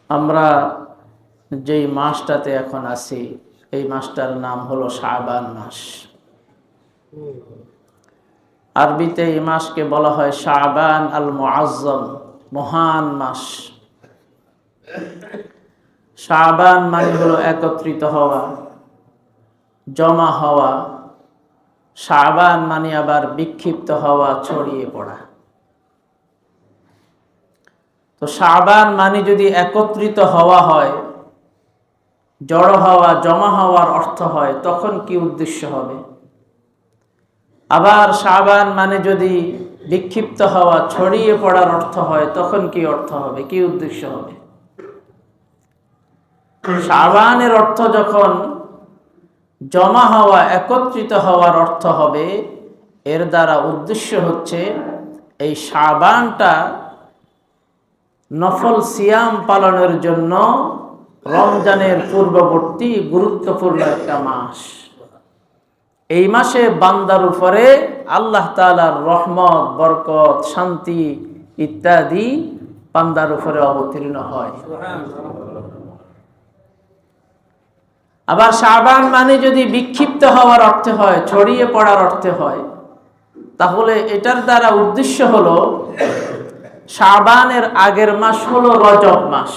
আমরা যেই মাসটাতে এখন আছি এই মাসটার নাম হলো শাবান মাস। আরবিতে এই মাসকে বলা হয় শাবান আল মুআজ্জম, মহান মাস। শাবান মানে হলো একত্রিত হওয়া, জমা হওয়া। শাবান মানে আবার বিক্ষিপ্ত হওয়া, ছড়িয়ে পড়া। তো শাবান মানে যদি একত্রিত হওয়া হয়, জড়ো হওয়া, জমা হওয়ার অর্থ হয়, তখন কি উদ্দেশ্য হবে? আবার শাবান মানে যদি বিক্ষিপ্ত হওয়া, ছড়িয়ে পড়ার অর্থ হয়, তখন কি অর্থ হবে, কি উদ্দেশ্য হবে? শাবানের অর্থ যখন জমা হওয়া, একত্রিত হওয়ার অর্থ হবে, এর দ্বারা উদ্দেশ্য হচ্ছে এই শাবানটা নফল সিয়াম পালনের জন্য রমজানের পূর্ববর্তী গুরুত্বপূর্ণ একটা মাস। এই মাসে বান্দার উপরে আল্লাহ তাআলার রহমত, বরকত, শান্তি ইত্যাদি বান্দার উপরে অবতীর্ণ হয়। আবার শাবান মানে যদি বিক্ষিপ্ত হওয়ার অর্থে হয়, ছড়িয়ে পড়ার অর্থে হয়, তাহলে এটার দ্বারা উদ্দেশ্য হলো শাবানের আগের মাস হলো রজব মাস।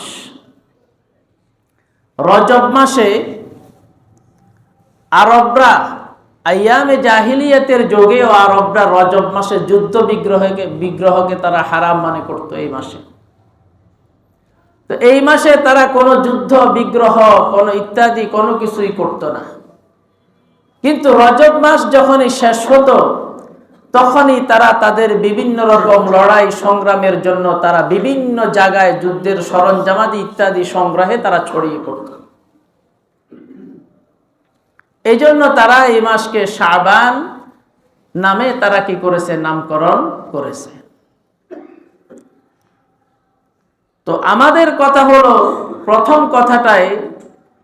রজব মাসে আরবরা আইয়ামে জাহিলিয়াতের যুগেও আরবরা রজব মাসে যুদ্ধ বিগ্রহকে তারা হারাম মনে করত। এই মাসে তো এই মাসে তারা কোনো যুদ্ধ বিগ্রহ কোনো ইত্যাদি কোনো কিছুই করত না। কিন্তু রজব মাস যখনই শেষ হতো তখনই তারা তাদের বিভিন্ন রকম লড়াই সংগ্রামের জন্য তারা বিভিন্ন জায়গায় যুদ্ধের সরঞ্জামাদি ইত্যাদি সংগ্রহে তারা ছড়িয়ে পড়ত। এই জন্য তারা এই মাসকে শাবান নামে তারা কি করেছে, নামকরণ করেছে। তো আমাদের কথা হলো প্রথম কথাটাই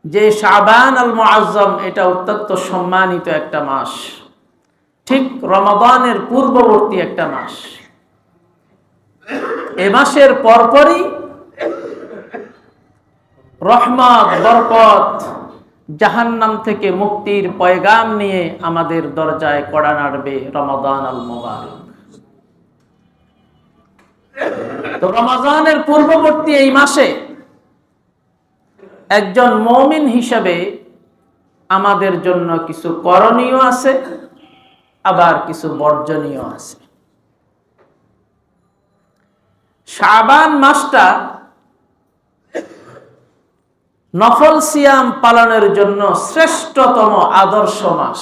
যে শাবান আল মুআজ্জম এটা অত্যন্ত সম্মানিত একটা মাস, ঠিক রমাদানের পূর্ববর্তী একটা মাস। এ মাসের পরপরই রহমত, বরকত, জাহান্নাম থেকে মুক্তির পয়গাম নিয়ে আমাদের দরজায় কড়া নাড়বে রমাদান আল মুবারক। তো রমাদানের পূর্ববর্তী এই মাসে একজন মুমিন হিসাবে আমাদের জন্য কিছু করণীয় আছে, আবার কিছু বর্জনীয় আছে। শাবান মাসটা নফল সিয়াম পালনের জন্য শ্রেষ্ঠতম আদর্শ মাস।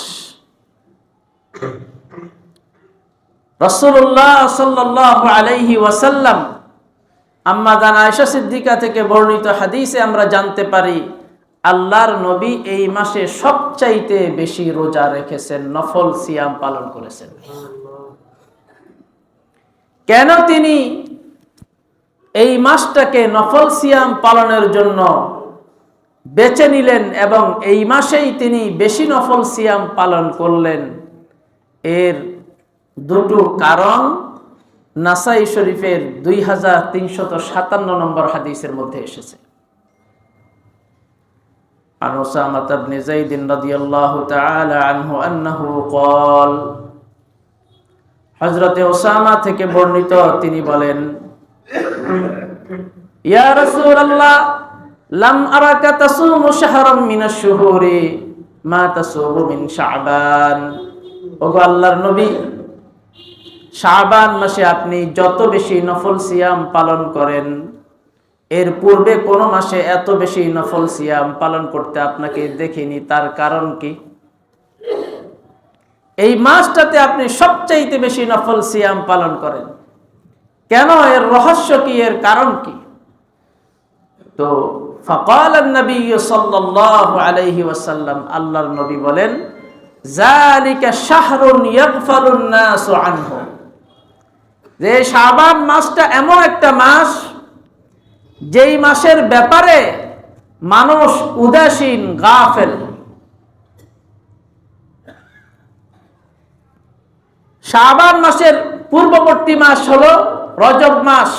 রাসূলুল্লাহ সাল্লাল্লাহু আলাইহি ওয়াসাল্লাম আম্মা জান আয়েশা সিদ্দিকা থেকে বর্ণিত হাদিসে আমরা জানতে পারি আল্লাহর নবী এই মাসে সবচাইতে বেশি রোজা রেখেছেন, নফল সিয়াম পালন করেছেন। কেন তিনি এই মাসটাকে নফল সিয়াম পালনের জন্য বেছে নিলেন এবং এই মাসেই তিনি বেশি নফল সিয়াম পালন করলেন? এর দুটো কারণ নাসাই শরীফের 2357 নম্বর হাদিসের মধ্যে এসেছে। عن أسامة بن زيد رضي الله تعالى عنه أنه قال হযরত উসামা থেকে বর্ণিত তিনি বলেন, ইয়া রাসূলুল্লাহ লাম আরাকা তাসুমু শাহরাম মিনাশ শুহুরি মা তাসুমু মিন শাবান। ওগো আল্লাহর নবী, শাবান মাসে আপনি যত বেশি নফল সিয়াম পালন করেন এর পূর্বে কোন মাসে এত বেশি নফল সিয়াম পালন করতে আপনাকে দেখিনি, তার কারণ কি? এই মাসটাতে আপনি সবচাইতে বেশি নফল সিয়াম পালন করেন কেন? এর রহস্য কি, এর কারণ কি? তো ফাকাল নবী সাল্লাল্লাহু আলাইহি ওয়াসাল্লাম, আল্লাহর নবী বলেন, যালিকা শাহরুন ইয়াগফালুন নাসু আনহু, যে শাবান মাসটা এমন একটা মাস যেই মাসের ব্যাপারে মানুষ উদাসীন, গাফেল। শাবান মাসের পূর্ববর্তী মাস হলো রজব মাস।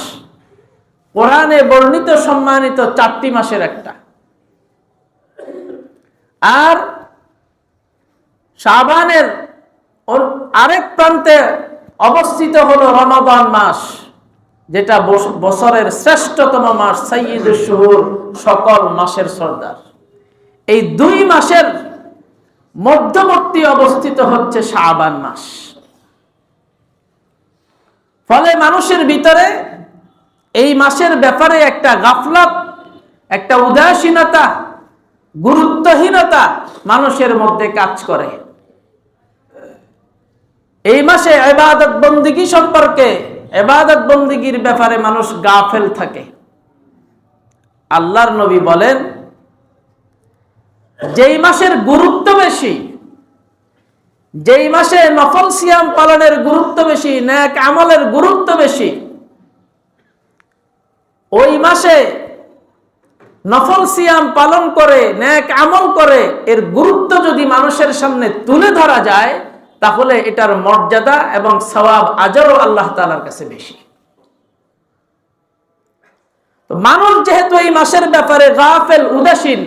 কোরআনে বর্ণিত সম্মানিত 4টি মাসের একটা। আর শাবানের আরেক প্রান্তে অবস্থিত হলো রমাদান মাস, যেটা বছরের শ্রেষ্ঠতম মাস, সাইয়্যিদুশ শুহুর, সকল মাসের সর্দার। এই 2 মাসের মধ্যবর্তী অবস্থিত হচ্ছে শাবান মাস। ফলে মানুষের ভিতরে এই মাসের ব্যাপারে একটা গাফলাত, একটা উদাসীনতা, গুরুত্বহীনতা মানুষের মধ্যে কাজ করে। এই মাসে ইবাদত বন্দেগী সম্পর্কে, ইবাদত বন্দেগীর ব্যাপারে মানুষ গাফেল থাকে। আল্লাহর নবী বলেন, যেই মাসের গুরুত্ব বেশি, যেই মাসে নফল সিয়াম পালনের গুরুত্ব বেশি, নেক আমলের গুরুত্ব বেশি, ওই মাসে নফল সিয়াম পালন করে, নেক আমল করে, এর গুরুত্ব যদি মানুষের সামনে তুলে ধরা যায়, তাহলে এটার মর্যাদা এবং সওয়াব আজরও আল্লাহ তাআলার কাছে বেশি। তো মানুষ যেহেতু এই মাসের ব্যাপারে গাফেল, উদাসীন,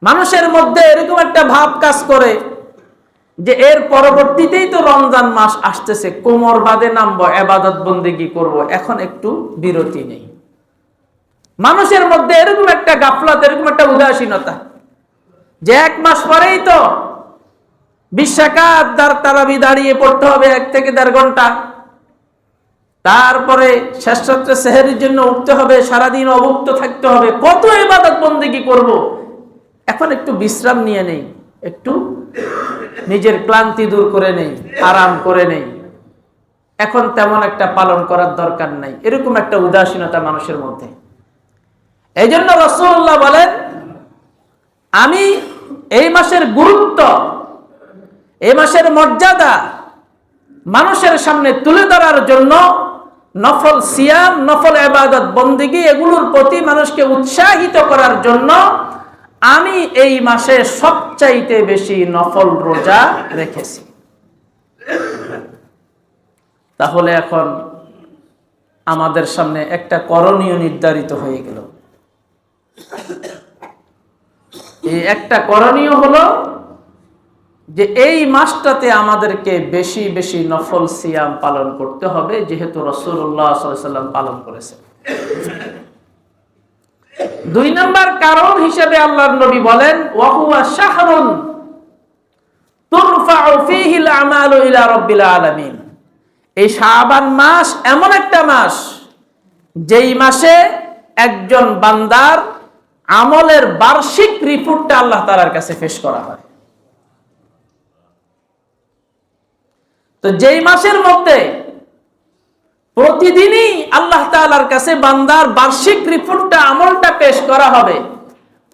মানুষের মধ্যে এরকম একটা ভাব কাজ করে যে এর পরবর্তীতেই তো রমজান মাস আসতেছে, কোমর বাঁধে নামবো, ইবাদত বন্দেগী করব, এখন একটু বিরতি নেই। মানুষের মধ্যে এরকম একটা গাফলাত, এরকম একটা উদাসীনতা যে 1 মাস পরেই তো 20 রাকাত তারাবি দাঁড়িয়ে পড়তে হবে 1 থেকে 1.5 ঘন্টা, তারপরে শেষ রাত্রে সেহরির জন্য উঠতে হবে, সারাদিন অভুক্ত থাকতে হবে, কত ইবাদত বন্দেগী করব, এখন একটু বিশ্রাম নিয়ে নেই, একটু নিজের ক্লান্তি দূর করে নেই, আরাম করে নেই, এখন তেমন একটা পালন করার দরকার নাই, এরকম একটা উদাসীনতা মানুষের মধ্যে। এই জন্য রাসূলুল্লাহ বলেন, আমি এই মাসের গুরুত্ব, এই মাসের মর্যাদা মানুষের সামনে তুলে ধরার জন্য নফল সিয়াম, নফল ইবাদত বন্দেগী, এগুলোর প্রতি মানুষকে উৎসাহিত করার জন্য আমি এই মাসে সবচাইতে বেশি নফল রোজা রেখেছি। তাহলে এখন আমাদের সামনে একটা করণীয় নির্ধারিত হয়ে গেল। এই একটা করণীয় হলো যে এই মাসটাতে আমাদেরকে বেশি বেশি নফল সিয়াম পালন করতে হবে, যেহেতু রাসূলুল্লাহ সাল্লাল্লাহু আলাইহি ওয়াসাল্লাম পালন করেছেন। 2 নাম্বার কারণ হিসেবে আল্লাহর নবী বলেন, ওয়া হুয়া শাহরুন তুরফাউ ফীহিল আমালু ইলা রাব্বিল আলামিন। এই শাবান মাস এমন একটা মাস, যেই মাসে একজন বান্দার আমলের বার্ষিক রিপোর্টটা আল্লাহ তাআলার কাছে পেশ করা হয়। তো যেই মাসের মধ্যে প্রতিদিনই আল্লাহ তাআলার কাছে বান্দার বার্ষিক রিপোর্টটা, আমলটা পেশ করা হবে,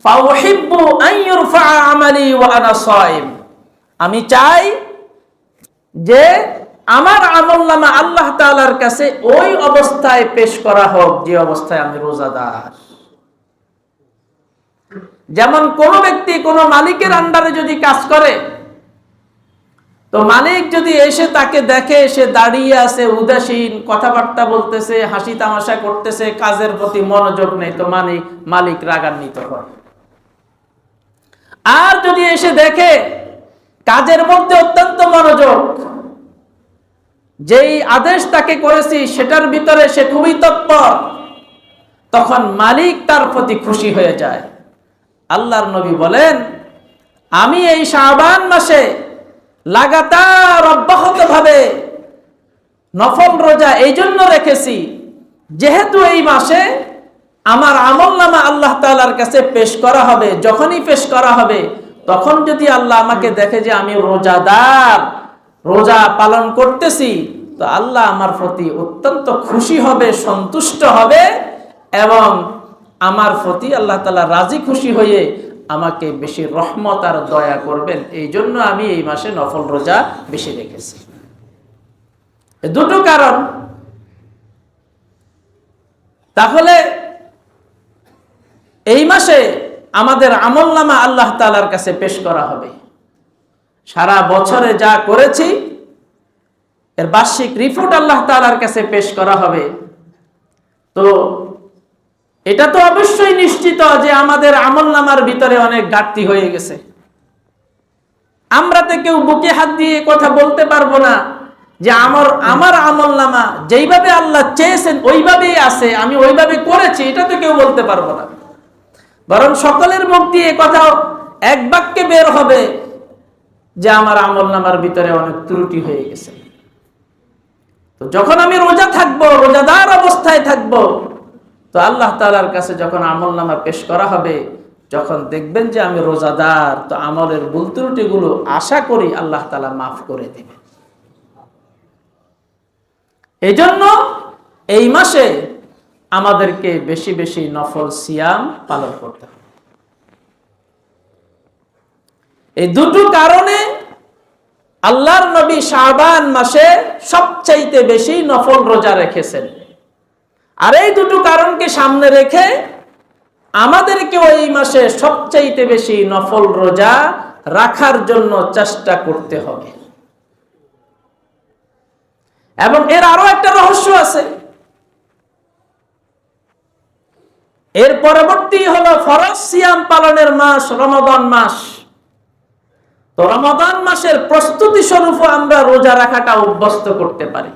ফাউহিব্বু আন ইউরফা আমালি ওয়া আনা সাইম, আমি চাই যে আমার আমলনামা আল্লাহ তাআলার কাছে ওই অবস্থায় পেশ করা হোক যে অবস্থায় আমি রোজাদার। যেমন কোন ব্যক্তি কোন মালিকের আন্ডারে যদি কাজ করে, তো মালিক যদি এসে তাকে দেখে সে দাঁড়িয়ে আছে, উদাসীন, কথাবার্তা বলতেছে, হাসি তামাশা করতেছে, কাজের প্রতি মনোযোগ নেই, তো মালিক রাগান্বিত হয়। আর যদি এসে দেখে কাজের মধ্যে অত্যন্ত মনোযোগ, যেই আদেশ তাকে করেছি সেটার ভিতরে সে খুবই তৎপর, তখন মালিক তার প্রতি খুশি হয়ে যায়। আল্লাহর নবী বলেন, আমি এই শাবান মাসে লাগাতার অব্যাহতভাবে নফল রোজা এই জন্য রেখেছি, যেহেতু এই মাসে আমার আমলনামা আল্লাহ তাআলার কাছে পেশ করা হবে। যখনই পেশ করা হবে, তখন যদি আল্লাহ আমাকে দেখে যে আমি রোজাদার, রোজা পালন করতেছি, তো আল্লাহ আমার প্রতি অত্যন্ত খুশি হবে, সন্তুষ্ট হবে, এবং আমার প্রতি আল্লাহ তাআলা রাজি খুশি হয়ে আমাকে বেশি রহমত আর দয়া করবেন। এই জন্য আমি এই মাসে নফল রোজা বেশি রেখেছি। দুটো কারণ। তাহলে এই মাসে আমাদের আমলনামা আল্লাহ তাআলার কাছে পেশ করা হবে। সারা বছরে যা করেছি এর বার্ষিক রিপোর্ট আল্লাহ তাআলার কাছে পেশ করা হবে। তো এটা তো অবশ্যই নিশ্চিত যে আমাদের আমলনামার ভিতরে অনেক ঘাটতি হয়ে গেছে। আমরা তো কেউ বুকে হাত দিয়ে কথা বলতে পারবো না যে আমার আমলনামা যেইভাবে আল্লাহ চেয়েছেন ওইভাবেই আছে, আমি ওইভাবে করেছি, এটা তো কেউ বলতে পারবো না। বরং সকলের মুখ দিয়ে কথা এক বাক্যে বের হবে যে আমার আমলনামার ভিতরে অনেক ত্রুটি হয়ে গেছে। তো যখন আমি রোজা থাকবো, রোজাদার অবস্থায় থাকবো, তো আল্লাহ তাআলার কাছে যখন আমলনামা পেশ করা হবে, যখন দেখবেন যে আমি রোজাদার, তো আমলের ভুল ত্রুটিগুলো আশা করি আল্লাহ তাআলা মাফ করে দেবে। এই জন্য এই মাসে আমাদেরকে বেশি বেশি নফল সিয়াম পালন করতে হবে। এই দুটো কারণে আল্লাহর নবী শাবান মাসে সবচাইতে বেশি নফল রোজা রেখেছেন। আর এই দুটো কারণকে সামনে রেখে আমাদেরকে এই মাসে সবচাইতে বেশি নফল রোজা রাখার জন্য চেষ্টা করতে হবে। এবং এর আরো একটা রহস্য আছে। এর পরবর্তী হলো ফরজ সিয়াম পালনের মাস রমাদান মাস। তো রমাদান মাসের প্রস্তুতি স্বরূপ আমরা রোজা রাখাটা অভ্যস্ত করতে পারি।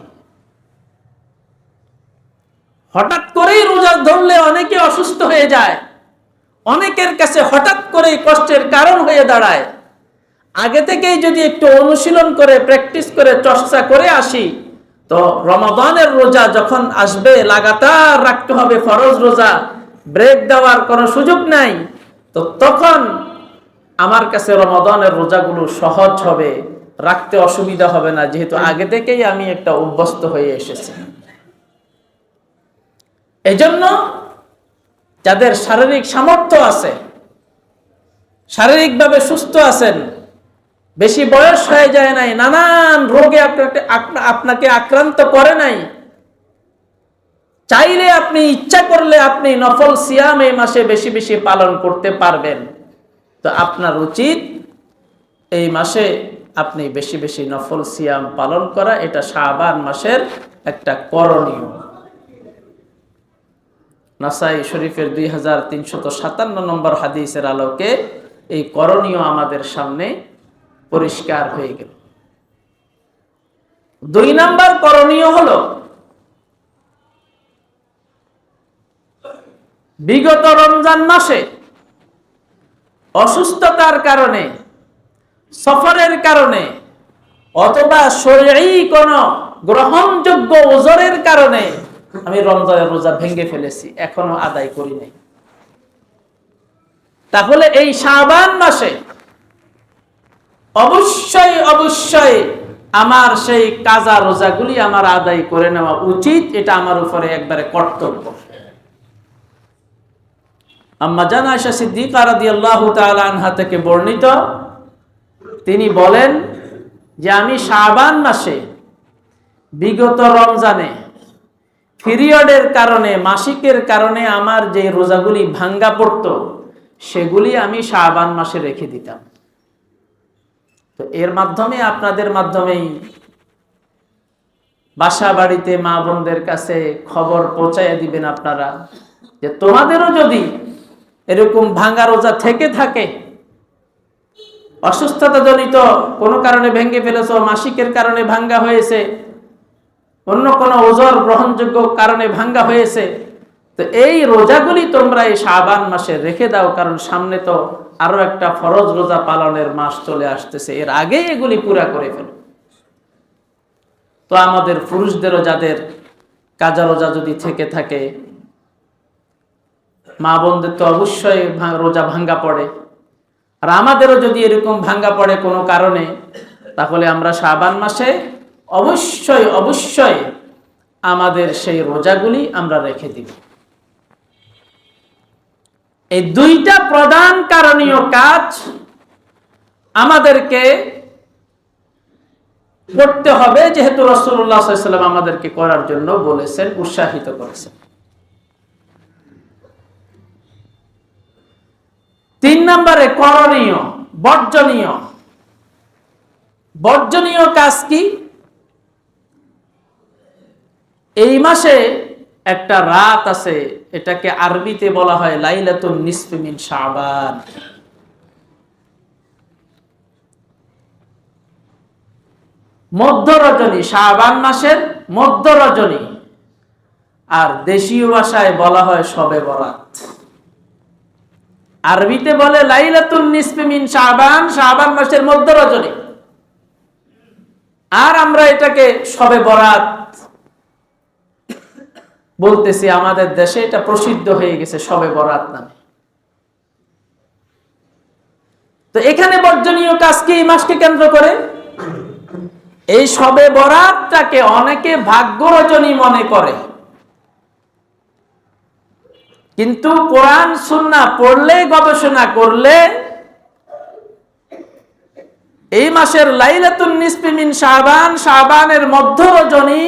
হঠাৎ করেই রোজা ধরলে অনেকে অসুস্থ হয়ে যায়, অনেকের কাছে হঠাৎ করেই কষ্টের কারণ হয়ে দাঁড়ায়। আগে থেকেই যদি একটু অনুশীলন করে, প্র্যাকটিস করে, চর্চা করে আসি, তো রমাদানের রোজা যখন আসবে লাগাতার রাখতে হবে, ফরজ রোজা, ব্রেক দেওয়ার কোনো সুযোগ নাই। তো তখন আমার কাছে রমাদানের রোজাগুলো সহজ হবে, রাখতে অসুবিধা হবে না, যেহেতু আগে থেকেই আমি একটা অভ্যস্ত হয়ে এসেছি। এজন্য যাদের শারীরিক সামর্থ্য আছে, শারীরিকভাবে সুস্থ আছেন, বেশি বয়স হয়ে যায় নাই, নানান রোগে আপনাকে আক্রান্ত করে নাই, চাইলে আপনি, ইচ্ছা করলে আপনি নফল সিয়াম এই মাসে বেশি বেশি পালন করতে পারবেন। তো আপনার উচিত এই মাসে আপনি বেশি বেশি নফল সিয়াম পালন করা। এটা শাবান মাসের একটা করণীয়। নাসাই শরীফের 2357 নম্বর হাদিসের আলোকে এই করণীয় আমাদের সামনে পরিষ্কার হয়ে গেল। 2 নাম্বার করণীয় হলো, বিগত রমজান মাসে অসুস্থতার কারণে, সফরের কারণে, অথবা শরঈ কোনো গ্রহণযোগ্য ওজরের কারণে আমি রমজানের রোজা ভেঙে ফেলেছি, এখনো আদায় করি নাই। তাহলে এই শাবান মাসে অবশ্যই অবশ্যই আমার সেই কাজা রোজাগুলি আমার আদায় করে নেওয়া উচিত। এটা আমার উপরে একবারে কর্তব্য। আম্মা জান আয়েশা সিদ্দিকা রাদিয়াল্লাহু তাআলা আনহা থেকে বর্ণিত, তিনি বলেন যে আমি শাবান মাসে বিগত রমজানে পিরিয়ডের কারণে, মাসিকের কারণে আমার যে রোজাগুলি ভাঙ্গা পড়তো, সেগুলি আমি শাবান মাসে রেখে দিতাম। তো এর মাধ্যমে, আপনাদের মাধ্যমেই বাসা বাড়িতে মা বোনদের কাছে খবর পৌঁছাইয়া দিবেন আপনারা, যে তোমাদেরও যদি এরকম ভাঙ্গা রোজা থেকে থাকে, অসুস্থতা জনিত কোনো কারণে ভেঙে ফেলেছ, মাসিকের কারণে ভাঙ্গা হয়েছে, অন্য কোনো ওজর গ্রহণযোগ্য কারণে ভাঙ্গা হয়েছে, তো এই রোজাগুলি তোমরা এই শাবান মাসে রেখে দাও, কারণ সামনে তো আরো একটা ফরজ রোজা পালনের মাস চলে আসতেছে, এর আগে এগুলি পুরা করে ফেলো। তো আমাদের পুরুষদেরও যাদের কাজা রোজা যদি থেকে থাকে, মা বোনদের তো অবশ্যই রোজা ভাঙ্গা পড়ে, আর আমাদেরও যদি এরকম ভাঙ্গা পড়ে কোনো কারণে, তাহলে আমরা শাবান মাসে অবশ্যই অবশ্যই আমাদের সেই রোজাগুলি আমরা রেখে দিব। এই 2টা প্রধান কারণীয় কাজ আমাদেরকে করতে হবে, যেহেতু রাসূলুল্লাহ সাল্লাল্লাহু আলাইহি ওয়াসাল্লাম আমাদেরকে করার জন্য বলেছেন, উৎসাহিত করেছেন। 3 নম্বরে করণীয়, বর্জনীয়। বর্জনীয় কাজ কি? এই মাসে একটা রাত আছে, এটাকে আরবিতে বলা হয় লাইলাতুন নিসফি মিন শাবান। মধ্য রজনী, শাবান মাসের মধ্য রজনী। আর দেশীয় ভাষায় বলা হয় শবে বরাত। আরবিতে বলে লাইলাতুন নিসফি মিন শাবান, শাবান মাসের মধ্য রজনী। আর আমরা এটাকে শবে বরাত বলতেছি, আমাদের দেশে এটা প্রসিদ্ধ হয়ে গেছে শবে বরাত নামে। তো এখানে বর্জনীয় কাজ কি এই মাসকে কেন্দ্র করে? এই শবে বরাতটাকে অনেকে ভাগ্য রজনী মনে করে, কিন্তু কোরআন সুন্নাহ পড়লে, গবেষণা করলে এই মাসের লাইলাতুন নিসফি মিন শাবান, শাবানের মধ্য রজনী,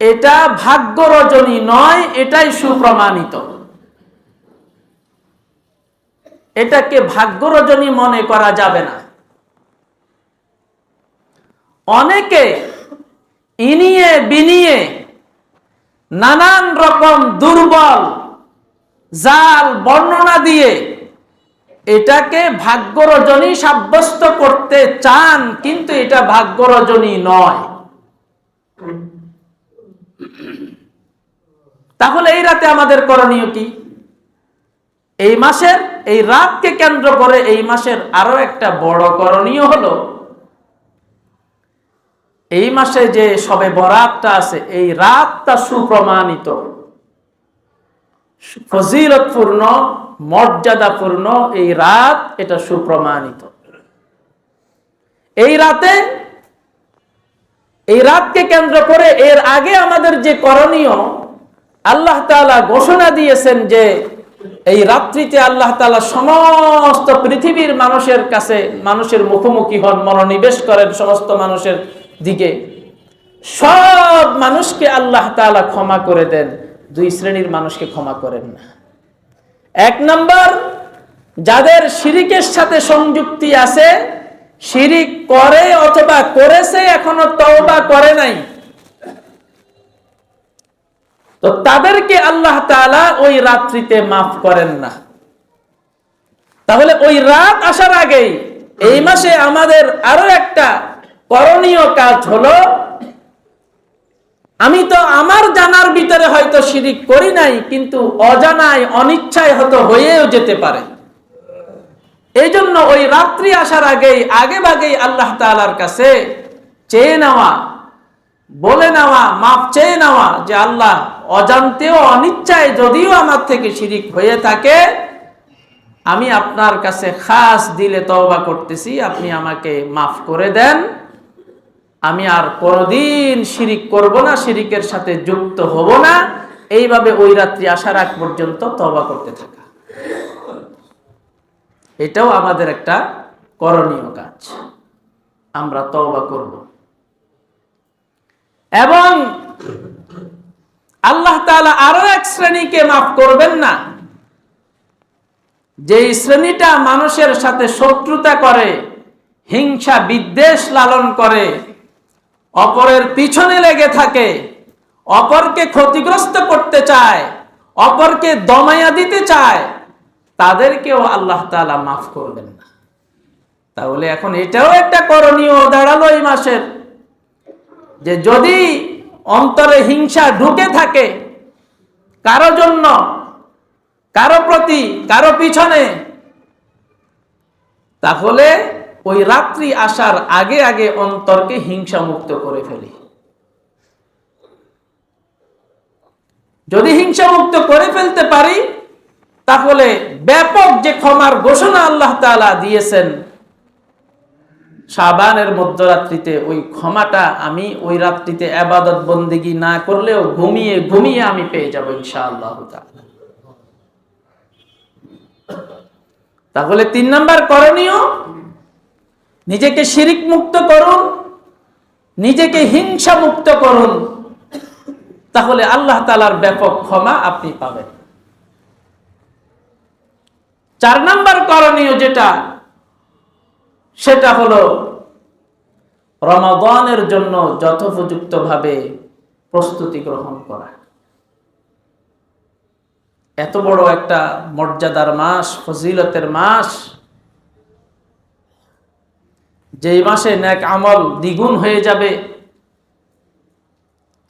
এটা ভাগ্য রজনী নয়, এটাই সুপ্রমাণিত। এটাকে ভাগ্য রজনী মনে করা যাবে না। অনেকে ইনিয়ে বিনিয়ে নানান রকম দুর্বল জাল বর্ণনা দিয়ে এটাকে ভাগ্য রজনী সাব্যস্ত করতে চান, কিন্তু এটা ভাগ্য রজনী নয়। তাহলে এই রাতে আমাদের করণীয় কি? এই মাসের এই রাতকে কেন্দ্র করে এই মাসের আরো একটা বড় করণীয় হলো, এই মাসে যে শবে বরাতটা আছে, এই রাতটা সুপ্রমাণিত, ফজিলতপূর্ণ, মর্যাদাপূর্ণ এই রাত, এটা সুপ্রমাণিত। এই রাতে, এই রাতকে কেন্দ্র করে এর আগে আমাদের যে করণীয়, আল্লাহ তাআলা ঘোষণা দিয়েছেন যে এই রাত্রিতে আল্লাহ তাআলা সমস্ত পৃথিবীর মানুষের কাছে, মানুষের মুখোমুখি হন, মনোনিবেশ করেন সমস্ত মানুষের দিকে। সব মানুষকে আল্লাহ তাআলা ক্ষমা করে দেন, দুই শ্রেণীর মানুষকে ক্ষমা করেন না। এক নম্বর, যাদের শিরিকের সাথে সংযুক্তি আছে, শিরিক করে অথবা করেছে এখনো তওবা করে নাই, তো তাদেরকে আল্লাহ তাআলা ওই রাত্রিতে মাফ করেন না। তাহলে ওই রাত আসার আগেই এই মাসে আমাদের আরো একটা করণীয় কাজ হলো, আমি তো আমার জানার ভিতরে হয়তো শিরিক করি নাই, কিন্তু অজানায় অনিচ্ছায় হয়তো হয়েও যেতে পারে। এই জন্য ওই রাত্রি আসার আগেই আগে ভাগেই আল্লাহ তাআলার কাছে চেয়ে নেওয়া, বলে নেওয়া, মাফ চেয়ে নেওয়া যে আল্লাহ, অজান্তেও অনিচ্ছায় যদিও আমার থেকে শিরিক হয়ে থাকে, আমি আপনার কাছে খাস দিলে তওবা করতেছি, আপনি আমাকে মাফ করে দেন, আমি আর কোনোদিন শিরিক করব না, শিরিকের সাথে যুক্ত হব না। এইভাবে ওই রাত্রি আসার আগ পর্যন্ত তওবা করতে থাকা, এটাও আমাদের একটা করণীয় কাজ। আমরা তওবা করব এবং আল্লাহ তাআলা আরো এক শ্রেণীকে মাফ করবেন না, যে শ্রেণীটা মানুষের সাথে শত্রুতা করে, হিংসা বিদ্বেষ লালন করে, অপরের পিছনে লেগে থাকে, অপরকে ক্ষতিগ্রস্ত করতে চায়, অপরকে দমায়া দিতে চায়, তাদেরকেও আল্লাহ তাআলা মাফ করবেন না। তাহলে এখন এটাও একটা করণীয় দাঁড়ালো এই মাসের, যে যদি অন্তরে হিংসা ঢুকে থাকে কারো জন্য, কারো প্রতি, কারো পিছনে, তাহলে ওই রাত্রি আসার আগে আগে অন্তরকে হিংসা মুক্ত করে ফেলি। যদি হিংসা মুক্ত করে ফেলতে পারি, তাহলে ব্যাপক যে ক্ষমার ঘোষণা আল্লাহ তাআলা দিয়েছেন শাবানের মধ্যরাত্রিতে, ওই ক্ষমাটা আমি ওই রাত্রিতে ইবাদত বন্দেগী না করলেও ঘুমিয়ে ঘুমিয়ে আমি পেয়ে যাব ইনশাআল্লাহ তাআলা। তাহলে 3 নাম্বার করণীয়, নিজেকে শিরিক মুক্ত করুন, নিজেকে হিংসা মুক্ত করুন, তাহলে আল্লাহ তাআলার ব্যাপক ক্ষমা আপনি পাবেন। 4 নাম্বার করণীয় যেটা, সেটা হলো রমাদানের জন্য যথোপযুক্তভাবে প্রস্তুতি গ্রহণ করা। এত বড় একটা মর্যাদার মাস, ফজিলতের মাস, যেই মাসে নেক আমল দ্বিগুণ হয়ে যাবে,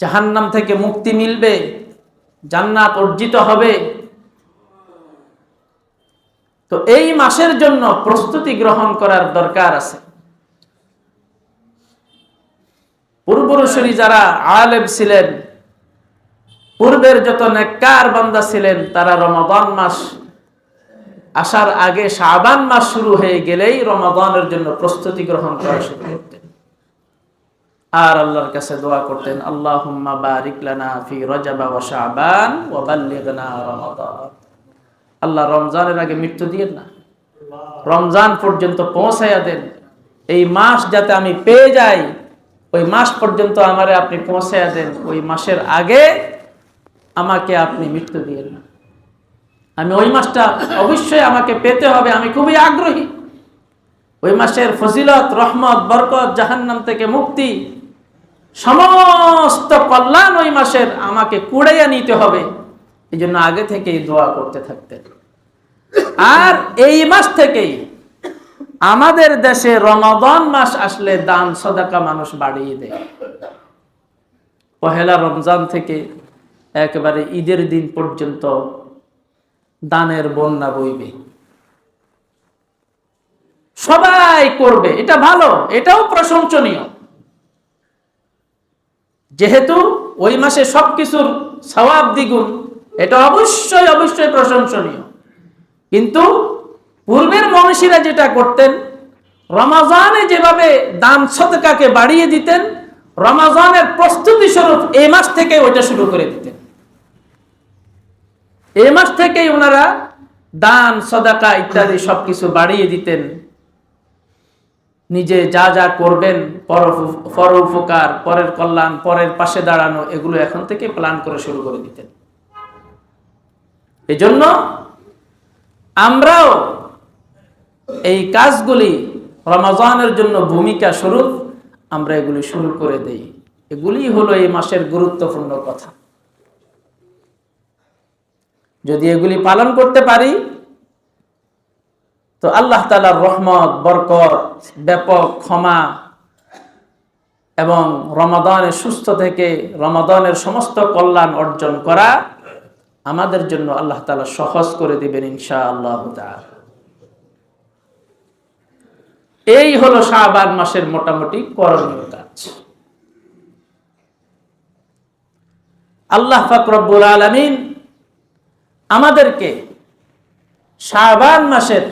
জাহান্নাম থেকে মুক্তি মিলবে, জান্নাত অর্জিত হবে। তো এই মাসের জন্য প্রস্তুতি গ্রহণ করার দরকার আছে। পূর্বপুরুষেরা যারা আলেম ছিলেন, পূর্বের যত নেককার বান্দা ছিলেন, তারা রমাদান মাস আসার আগে শাবান মাস শুরু হয়ে গেলেই রমাদানের জন্য প্রস্তুতি গ্রহণ করা শুরু করতেন, আর আল্লাহর কাছে দোয়া করতেন, আল্লাহুম্মা বারিক লানা ফি রজব ওয়া শাবান ওয়া বাল্লিগনা রমাদান। আল্লাহ রমজানের আগে মৃত্যু দিয়েন না, রমজান পর্যন্ত পৌঁছাইয়া দেন। এই মাস যাতে আমি পেয়ে যাই, ওই মাস পর্যন্ত আমারে আপনি পৌঁছাইয়া দেন। ওই মাসের আগে আমাকে আপনি মৃত্যু দিয়েন না। আমি ওই মাসটা অবশ্যই আমাকে পেতে হবে, আমি খুবই আগ্রহী। ওই মাসের ফজিলত, রহমত, বরকত, জাহান্নাম থেকে মুক্তি, সমস্ত কল্যাণ ওই মাসের আমাকে কুড়াইয়া নিতে হবে। এই জন্য আগে থেকেই দোয়া করতে থাকতেন। আর এই মাস থেকেই আমাদের দেশে রমাদান মাস আসলে দান সদাকা মানুষ বাড়িয়ে দেয়। পহেলা রমজান থেকে একেবারে ঈদের দিন পর্যন্ত দানের বন্যা বইবে, সবাই করবে। এটা ভালো, এটাও প্রশংসনীয়। যেহেতু ওই মাসে সবকিছুর সওয়াব দ্বিগুণ, এটা অবশ্যই অবশ্যই প্রশংসনীয়। কিন্তু পূর্বের মনীষীরা যেটা করতেন, রমাজানে যেভাবে দান সদকাকে বাড়িয়ে দিতেন, রমাজানের প্রস্তুতি স্বরূপ এই মাস থেকে ওইটা শুরু করে দিতেন। এই মাস থেকেই ওনারা দান সদকা ইত্যাদি সবকিছু বাড়িয়ে দিতেন। নিজে যা যা করবেন, পর উপকার, পরের কল্যাণ, পরের পাশে দাঁড়ানো, এগুলো এখন থেকে প্ল্যান করে শুরু করে দিতেন। এজন্য আমরাও এই কাজগুলি রমাজানের জন্য ভূমিকা স্বরূপ আমরা এগুলি শুরু করে দেই। এগুলি হলো এই মাসের গুরুত্বপূর্ণ কথা। যদি এগুলি পালন করতে পারি তো আল্লাহ তাআলার রহমত, বরকত, ব্যাপক ক্ষমা এবং রমাদানে সুস্থ থেকে রমাদানের সমস্ত কল্যাণ অর্জন করা আমাদের জন্য আল্লাহ তাআলা সহজ করে দিবেন ইনশাআল্লাহ তাআলা। এই হলো শাবান মাসের মোটামুটি করণীয় কাজ। আল্লাহ পাক রব্বুল আলামিন আমাদেরকে শাবান মাসের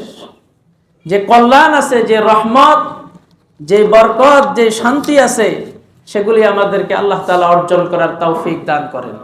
যে কল্যাণ আছে, যে রহমত, যে বরকত, যে শান্তি আছে, সেগুলি আমাদেরকে আল্লাহ তাআলা অর্জন করার তৌফিক দান করেন।